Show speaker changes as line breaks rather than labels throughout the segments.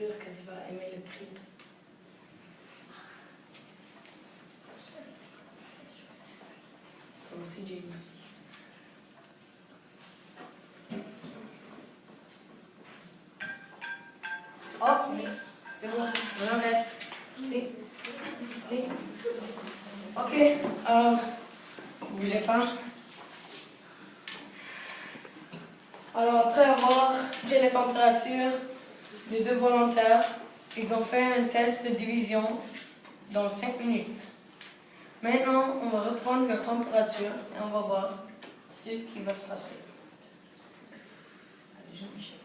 sûr que tu vas aimer le prix. Toi aussi, James. Oh, oui, c'est bon, on arrête. Merci. Merci. Ok, alors, bougez pas. Alors, après avoir pris les températures des deux volontaires, ils ont fait un test de division dans 5 minutes. Maintenant, on va reprendre leur température et on va voir ce qui va se passer. Allez, Jean-Michel.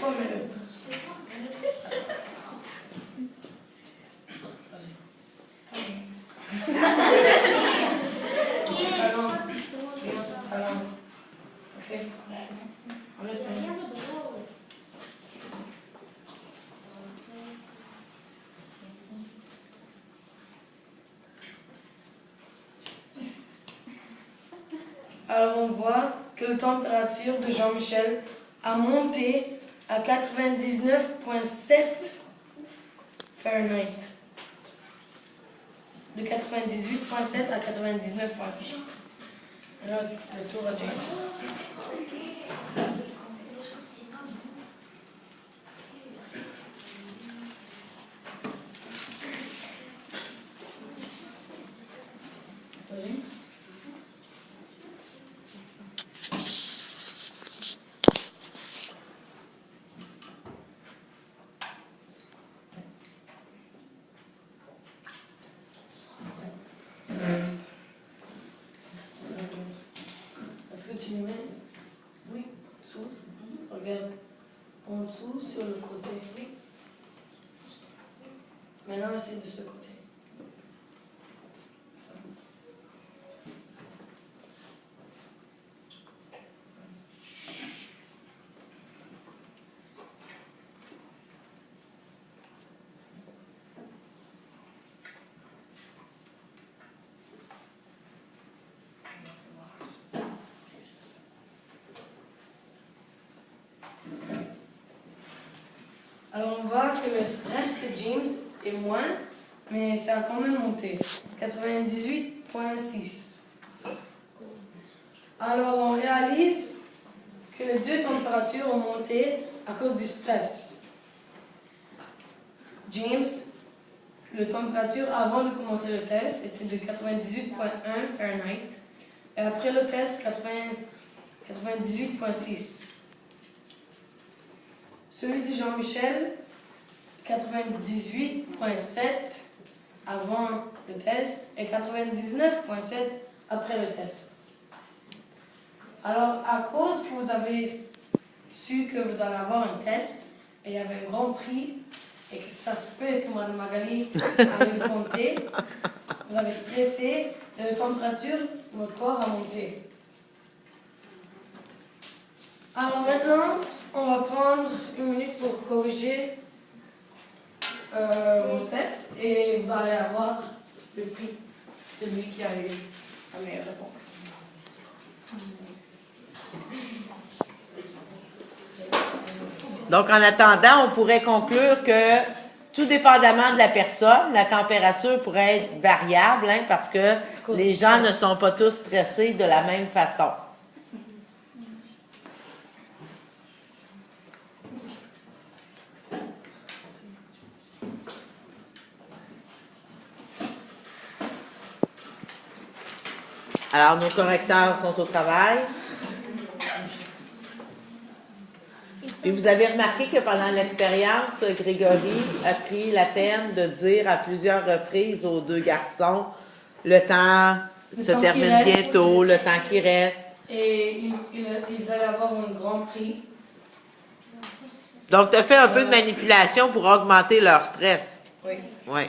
Remets-le. Ok. Alors on voit que la température de Jean-Michel a monté à 99,7 Fahrenheit. De 98,7 à 99,7. Alors, le tour à James. Est-ce que tu le mets? Oui, en dessous. Regarde. En dessous, sur le côté. Oui. Maintenant, essaye de ce côté. Alors on voit que le reste de James est moins, mais ça a quand même monté. 98,6. Alors on réalise que les deux températures ont monté à cause du stress. James, la température avant de commencer le test était de 98,1 Fahrenheit et après le test 98,6. Celui de Jean-Michel, 98,7 avant le test et 99,7 après le test. Alors, à cause que vous avez su que vous allez avoir un test et il y avait un grand prix et que ça se peut que Mme Magali allait le compter, vous avez stressé et la température de votre corps a monté. Alors maintenant, on va prendre une minute pour corriger mon test et vous allez avoir le prix. Celui qui a eu la meilleure réponse.
Donc, en attendant, on pourrait conclure que, tout dépendamment de la personne, la température pourrait être variable, hein, parce que les gens ne sont pas tous stressés de la même façon. Alors, nos correcteurs sont au travail. Puis vous avez remarqué que pendant l'expérience, Grégory a pris la peine de dire à plusieurs reprises aux deux garçons le temps se termine bientôt, le temps qui reste.
Et ils allaient avoir un grand prix.
Donc, tu as fait un peu de manipulation pour augmenter leur stress.
Oui.
Oui.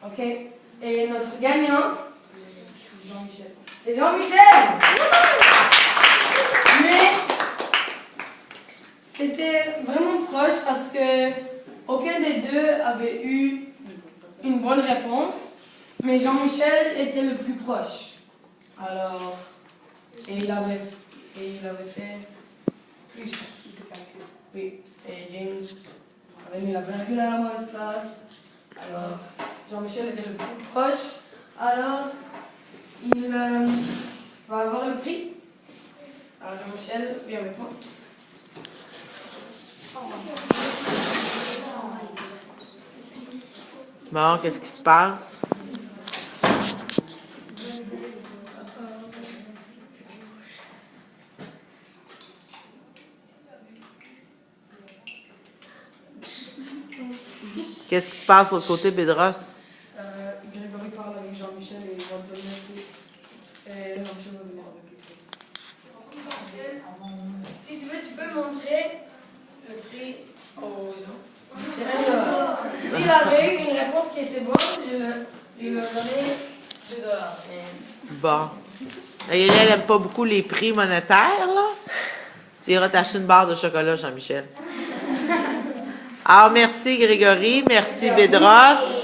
OK. Et notre gagnant, Jean-Michel. C'est Jean-Michel! Mais c'était vraiment proche parce que aucun des deux avait eu une bonne réponse, mais Jean-Michel était le plus proche. Alors, et il avait fait plus de calculs. Oui, et James avait mis la virgule à la mauvaise place. Alors, Jean-Michel était le plus proche. Alors, il va avoir le prix. Alors, Jean-Michel, viens avec moi.
Bon, qu'est-ce qui se passe? Qu'est-ce qui se passe de l'autre côté, Bédros?
Grégory parle avec Jean-Michel et il va te donner le prix. Et Jean-Michel va venir avec le prix. Si tu veux, tu peux montrer le prix aux gens. C'est $1. S'il avait eu une réponse qui était bonne, je lui donnais $2.
Bon. Elle n'aime pas beaucoup les prix monétaires, là. Tu iras t'acheter une barre de chocolat, Jean-Michel. Alors, merci Grégory, merci Bédros.